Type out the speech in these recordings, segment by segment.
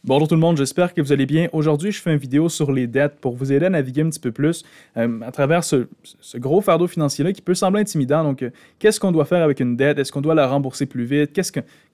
Bonjour tout le monde, j'espère que vous allez bien. Aujourd'hui, je fais une vidéo sur les dettes pour vous aider à naviguer un petit peu plus à travers ce gros fardeau financier-là qui peut sembler intimidant. Donc, qu'est-ce qu'on doit faire avec une dette? Est-ce qu'on doit la rembourser plus vite?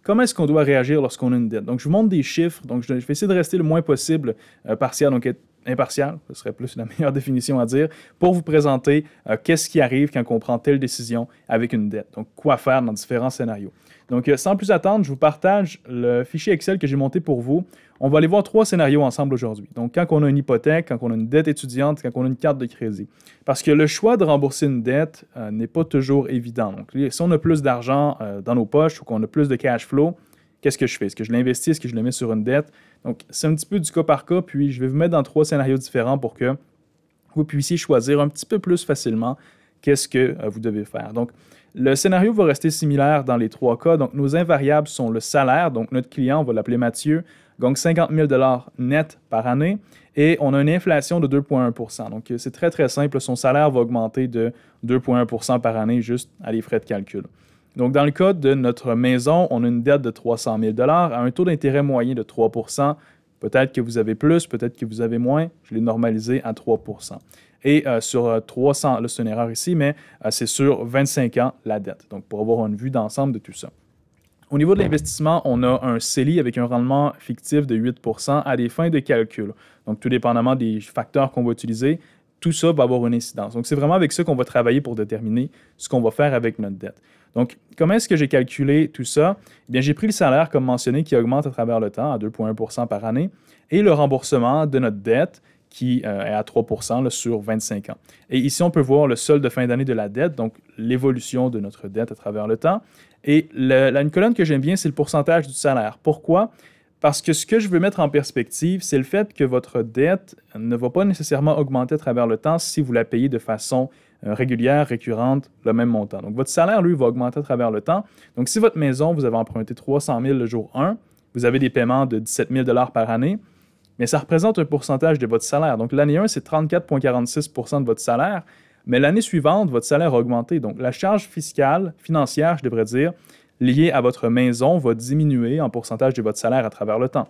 Comment est-ce qu'on doit réagir lorsqu'on a une dette? Donc, je vous montre des chiffres. Donc, je vais essayer de rester le moins possible partial, donc être impartial, ce serait plus la meilleure définition à dire, pour vous présenter qu'est-ce qui arrive quand on prend telle décision avec une dette. Donc, quoi faire dans différents scénarios. Donc, sans plus attendre, je vous partage le fichier Excel que j'ai monté pour vous. On va aller voir 3 scénarios ensemble aujourd'hui. Donc, quand on a une hypothèque, quand on a une dette étudiante, quand on a une carte de crédit. Parce que le choix de rembourser une dette n'est pas toujours évident. Donc, si on a plus d'argent dans nos poches ou qu'on a plus de cash flow, qu'est-ce que je fais? Est-ce que je l'investis? Est-ce que je le mets sur une dette? Donc, c'est un petit peu du cas par cas, puis je vais vous mettre dans 3 scénarios différents pour que vous puissiez choisir un petit peu plus facilement qu'est-ce que vous devez faire. Donc, le scénario va rester similaire dans les 3 cas. Donc, nos invariables sont le salaire. Donc, notre client, on va l'appeler Mathieu, gagne 50 000 net par année et on a une inflation de 2,1 %. Donc, c'est très, très simple. Son salaire va augmenter de 2,1 % par année juste à les frais de calcul. Donc, dans le cas de notre maison, on a une dette de 300 000 à un taux d'intérêt moyen de 3 %. Peut-être que vous avez plus, peut-être que vous avez moins. Je l'ai normalisé à 3 %. Et sur 300, là c'est une erreur ici, mais c'est sur 25 ans la dette. Donc, pour avoir une vue d'ensemble de tout ça. Au niveau de l'investissement, on a un CELI avec un rendement fictif de 8 % à des fins de calcul. Donc, tout dépendamment des facteurs qu'on va utiliser, tout ça va avoir une incidence. Donc, c'est vraiment avec ça qu'on va travailler pour déterminer ce qu'on va faire avec notre dette. Donc, comment est-ce que j'ai calculé tout ça? Eh bien, j'ai pris le salaire, comme mentionné, qui augmente à travers le temps à 2,1 % par année, et le remboursement de notre dette, qui est à 3 % là, sur 25 ans. Et ici, on peut voir le solde de fin d'année de la dette, donc l'évolution de notre dette à travers le temps. Et une colonne que j'aime bien, c'est le pourcentage du salaire. Pourquoi? Parce que ce que je veux mettre en perspective, c'est le fait que votre dette ne va pas nécessairement augmenter à travers le temps si vous la payez de façon régulière, récurrente, le même montant. Donc, votre salaire, lui, va augmenter à travers le temps. Donc, si votre maison, vous avez emprunté 300 000 le jour 1, vous avez des paiements de 17 000 par année, mais ça représente un pourcentage de votre salaire. Donc, l'année 1, c'est 34,46 % de votre salaire, mais l'année suivante, votre salaire a augmenté. Donc, la charge fiscale, financière, je devrais dire, liée à votre maison va diminuer en pourcentage de votre salaire à travers le temps.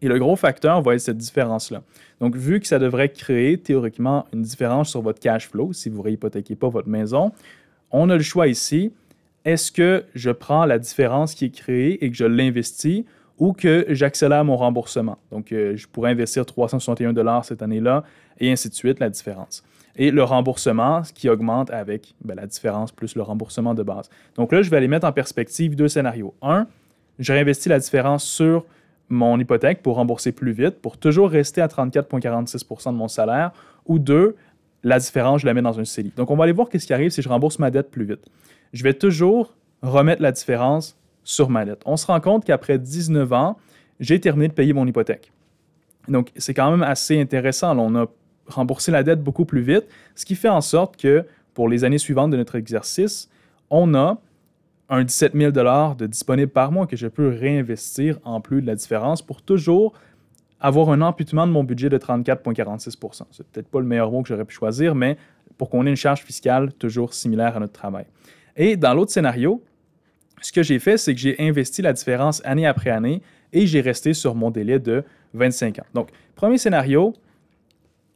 Et le gros facteur va être cette différence-là. Donc, vu que ça devrait créer théoriquement une différence sur votre cash flow, si vous ne réhypothéquez pas votre maison, on a le choix ici. Est-ce que je prends la différence qui est créée et que je l'investis ou que j'accélère mon remboursement? Donc, je pourrais investir 361 $ cette année-là et ainsi de suite, la différence. Et le remboursement, ce qui augmente avec la différence plus le remboursement de base. Donc là, je vais aller mettre en perspective 2 scénarios. Un, je réinvestis la différence sur mon hypothèque pour rembourser plus vite, pour toujours rester à 34,46 % de mon salaire. Ou 2, la différence, je la mets dans un CELI. Donc, on va aller voir ce qui arrive si je rembourse ma dette plus vite. Je vais toujours remettre la différence sur ma dette. On se rend compte qu'après 19 ans, j'ai terminé de payer mon hypothèque. Donc, c'est quand même assez intéressant. Là, on a remboursé la dette beaucoup plus vite, ce qui fait en sorte que pour les années suivantes de notre exercice, on a un 17 000 $ de disponible par mois que je peux réinvestir en plus de la différence pour toujours avoir un amputement de mon budget de 34,46 %. C'est peut-être pas le meilleur mot que j'aurais pu choisir, mais pour qu'on ait une charge fiscale toujours similaire à notre travail. Et dans l'autre scénario, ce que j'ai fait, c'est que j'ai investi la différence année après année et j'ai resté sur mon délai de 25 ans. Donc, premier scénario,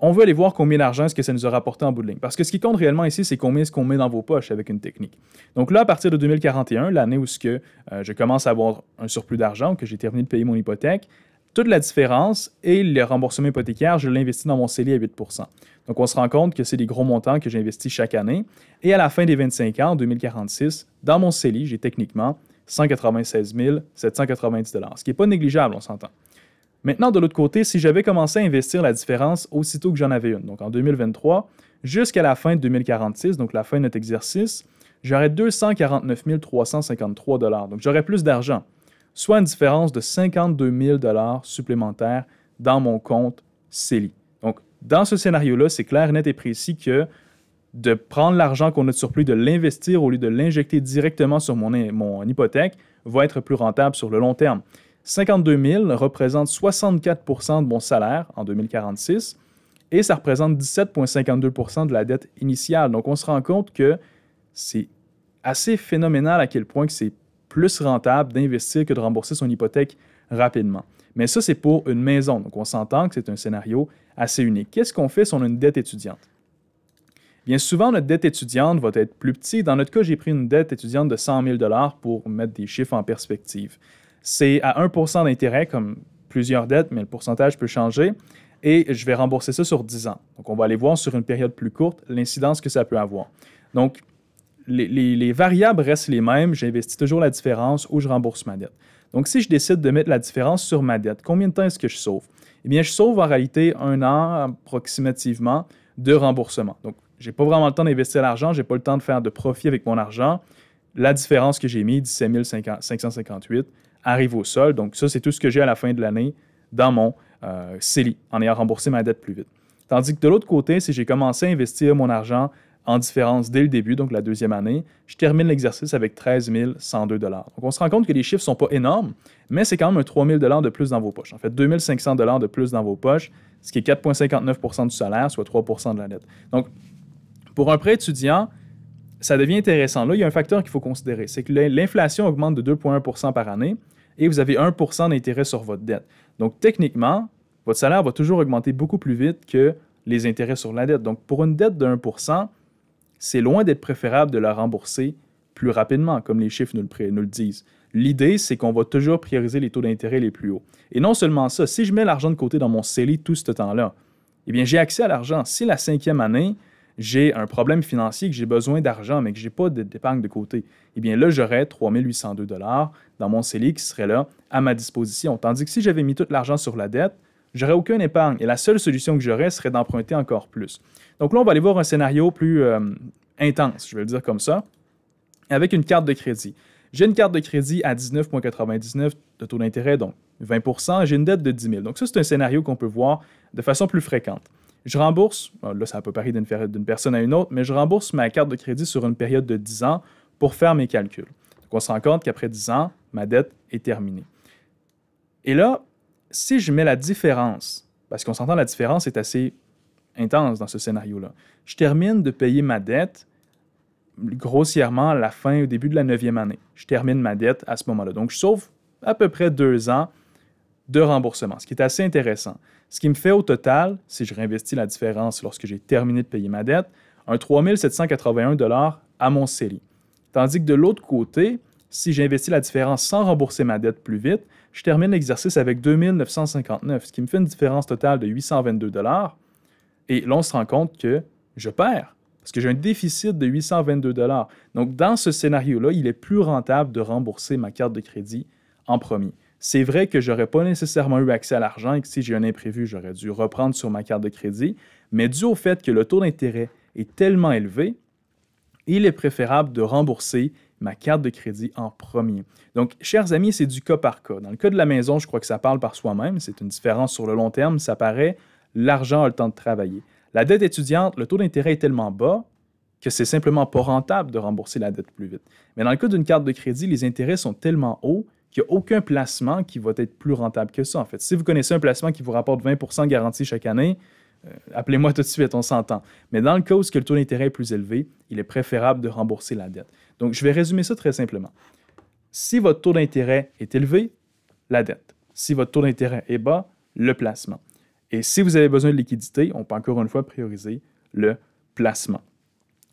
on veut aller voir combien d'argent est-ce que ça nous a rapporté en bout de ligne. Parce que ce qui compte réellement ici, c'est combien est-ce qu'on met dans vos poches avec une technique. Donc là, à partir de 2041, l'année où je commence à avoir un surplus d'argent, que j'ai terminé de payer mon hypothèque, toute la différence et le remboursement hypothécaire, je l'investis dans mon CELI à 8 %. Donc on se rend compte que c'est des gros montants que j'investis chaque année. Et à la fin des 25 ans, en 2046, dans mon CELI, j'ai techniquement 196 790 $, ce qui n'est pas négligeable, on s'entend. Maintenant, de l'autre côté, si j'avais commencé à investir la différence aussitôt que j'en avais une, donc en 2023, jusqu'à la fin de 2046, donc la fin de notre exercice, j'aurais 249 353 $. Donc, j'aurais plus d'argent, soit une différence de 52 000 $ supplémentaires dans mon compte CELI. Donc, dans ce scénario-là, c'est clair, net et précis que de prendre l'argent qu'on a de surplus, de l'investir au lieu de l'injecter directement sur mon hypothèque, va être plus rentable sur le long terme. 52 000 représente 64 % de mon salaire en 2046 et ça représente 17,52 % de la dette initiale. Donc, on se rend compte que c'est assez phénoménal à quel point que c'est plus rentable d'investir que de rembourser son hypothèque rapidement. Mais ça, c'est pour une maison. Donc, on s'entend que c'est un scénario assez unique. Qu'est-ce qu'on fait si on a une dette étudiante? Bien souvent, notre dette étudiante va être plus petite. Dans notre cas, j'ai pris une dette étudiante de 100 000 pour mettre des chiffres en perspective. C'est à 1 % d'intérêt, comme plusieurs dettes, mais le pourcentage peut changer. Et je vais rembourser ça sur 10 ans. Donc, on va aller voir sur une période plus courte l'incidence que ça peut avoir. Donc, les variables restent les mêmes. J'investis toujours la différence ou je rembourse ma dette. Donc, si je décide de mettre la différence sur ma dette, combien de temps est-ce que je sauve? Eh bien, je sauve en réalité 1 an approximativement de remboursement. Donc, je n'ai pas vraiment le temps d'investir l'argent, je n'ai pas le temps de faire de profit avec mon argent. La différence que j'ai mise, 17 558, arrive au sol. Donc, ça, c'est tout ce que j'ai à la fin de l'année dans mon CELI, en ayant remboursé ma dette plus vite. Tandis que de l'autre côté, si j'ai commencé à investir mon argent en différence dès le début, donc la deuxième année, je termine l'exercice avec 13 102 $. Donc, on se rend compte que les chiffres ne sont pas énormes, mais c'est quand même un 3 000 $ de plus dans vos poches. En fait, 2 500 $ de plus dans vos poches, ce qui est 4,59 % du salaire, soit 3 % de la dette. Donc, pour un prêt étudiant, ça devient intéressant. Là, il y a un facteur qu'il faut considérer, c'est que l'inflation augmente de 2,1 % par année et vous avez 1 % d'intérêt sur votre dette. Donc, techniquement, votre salaire va toujours augmenter beaucoup plus vite que les intérêts sur la dette. Donc, pour une dette de 1 %, c'est loin d'être préférable de la rembourser plus rapidement, comme les chiffres nous le disent. L'idée, c'est qu'on va toujours prioriser les taux d'intérêt les plus hauts. Et non seulement ça, si je mets l'argent de côté dans mon CELI tout ce temps-là, eh bien, j'ai accès à l'argent. Si la 5e année, j'ai un problème financier, que j'ai besoin d'argent, mais que je n'ai pas d'épargne de côté, eh bien là, j'aurais 3 802 $ dans mon CELI qui serait là à ma disposition. Tandis que si j'avais mis tout l'argent sur la dette, j'aurais aucune épargne. Et la seule solution que j'aurais serait d'emprunter encore plus. Donc là, on va aller voir un scénario plus intense, je vais le dire comme ça, avec une carte de crédit. J'ai une carte de crédit à 19,99 de taux d'intérêt, donc 20 %, et j'ai une dette de 10 000. Donc ça, c'est un scénario qu'on peut voir de façon plus fréquente. Je rembourse, là, ça peut varier d'une personne à une autre, mais je rembourse ma carte de crédit sur une période de 10 ans pour faire mes calculs. Donc on se rend compte qu'après 10 ans, ma dette est terminée. Et là, si je mets la différence, parce qu'on s'entend la différence est assez intense dans ce scénario-là, je termine de payer ma dette grossièrement à la fin, au début de la 9e année. Je termine ma dette à ce moment-là. Donc, je sauve à peu près 2 ans de remboursement, ce qui est assez intéressant. Ce qui me fait au total, si je réinvestis la différence lorsque j'ai terminé de payer ma dette, un 3 781 $ à mon CELI. Tandis que de l'autre côté, si j'investis la différence sans rembourser ma dette plus vite, je termine l'exercice avec 2 959, ce qui me fait une différence totale de 822 $. Et là, on se rend compte que je perds, parce que j'ai un déficit de 822 $. Donc, dans ce scénario-là, il est plus rentable de rembourser ma carte de crédit en premier. C'est vrai que je n'aurais pas nécessairement eu accès à l'argent et que si j'ai un imprévu, j'aurais dû reprendre sur ma carte de crédit, mais dû au fait que le taux d'intérêt est tellement élevé, il est préférable de rembourser ma carte de crédit en premier. Donc, chers amis, c'est du cas par cas. Dans le cas de la maison, je crois que ça parle par soi-même. C'est une différence sur le long terme. Ça paraît, l'argent a le temps de travailler. La dette étudiante, le taux d'intérêt est tellement bas que c'est simplement pas rentable de rembourser la dette plus vite. Mais dans le cas d'une carte de crédit, les intérêts sont tellement hauts qu'il n'y a aucun placement qui va être plus rentable que ça, en fait. Si vous connaissez un placement qui vous rapporte 20 % garanti chaque année, appelez-moi tout de suite, on s'entend. Mais dans le cas où le taux d'intérêt est plus élevé, il est préférable de rembourser la dette. Donc, je vais résumer ça très simplement. Si votre taux d'intérêt est élevé, la dette. Si votre taux d'intérêt est bas, le placement. Et si vous avez besoin de liquidité, on peut encore une fois prioriser le placement.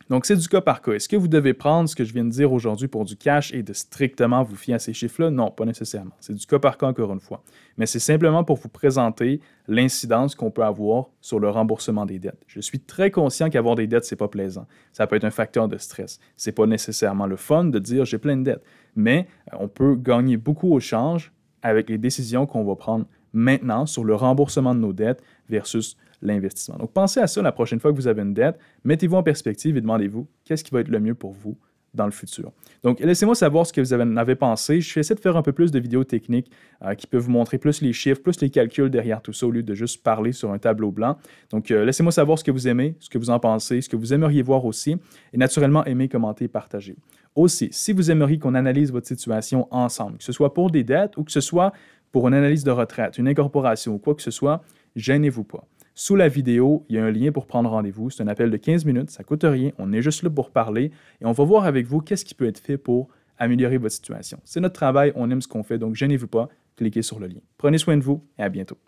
Donc, c'est du cas par cas. Est-ce que vous devez prendre ce que je viens de dire aujourd'hui pour du cash et de strictement vous fier à ces chiffres-là? Non, pas nécessairement. C'est du cas par cas encore une fois. Mais c'est simplement pour vous présenter l'incidence qu'on peut avoir sur le remboursement des dettes. Je suis très conscient qu'avoir des dettes, c'est pas plaisant. Ça peut être un facteur de stress. C'est pas nécessairement le fun de dire j'ai plein de dettes. Mais on peut gagner beaucoup au change avec les décisions qu'on va prendre maintenant sur le remboursement de nos dettes versus l'investissement. Donc, pensez à ça la prochaine fois que vous avez une dette. Mettez-vous en perspective et demandez-vous qu'est-ce qui va être le mieux pour vous dans le futur. Donc, laissez-moi savoir ce que vous en avez pensé. Je vais essayer de faire un peu plus de vidéos techniques qui peuvent vous montrer plus les chiffres, plus les calculs derrière tout ça au lieu de juste parler sur un tableau blanc. Donc, laissez-moi savoir ce que vous aimez, ce que vous en pensez, ce que vous aimeriez voir aussi. Et naturellement, aimez, commentez, partagez. Aussi, si vous aimeriez qu'on analyse votre situation ensemble, que ce soit pour des dettes ou que ce soit pour une analyse de retraite, une incorporation ou quoi que ce soit, gênez-vous pas. Sous la vidéo, il y a un lien pour prendre rendez-vous. C'est un appel de 15 minutes, ça ne coûte rien. On est juste là pour parler et on va voir avec vous qu'est-ce qui peut être fait pour améliorer votre situation. C'est notre travail, on aime ce qu'on fait, donc gênez-vous pas. cliquez sur le lien. Prenez soin de vous et à bientôt.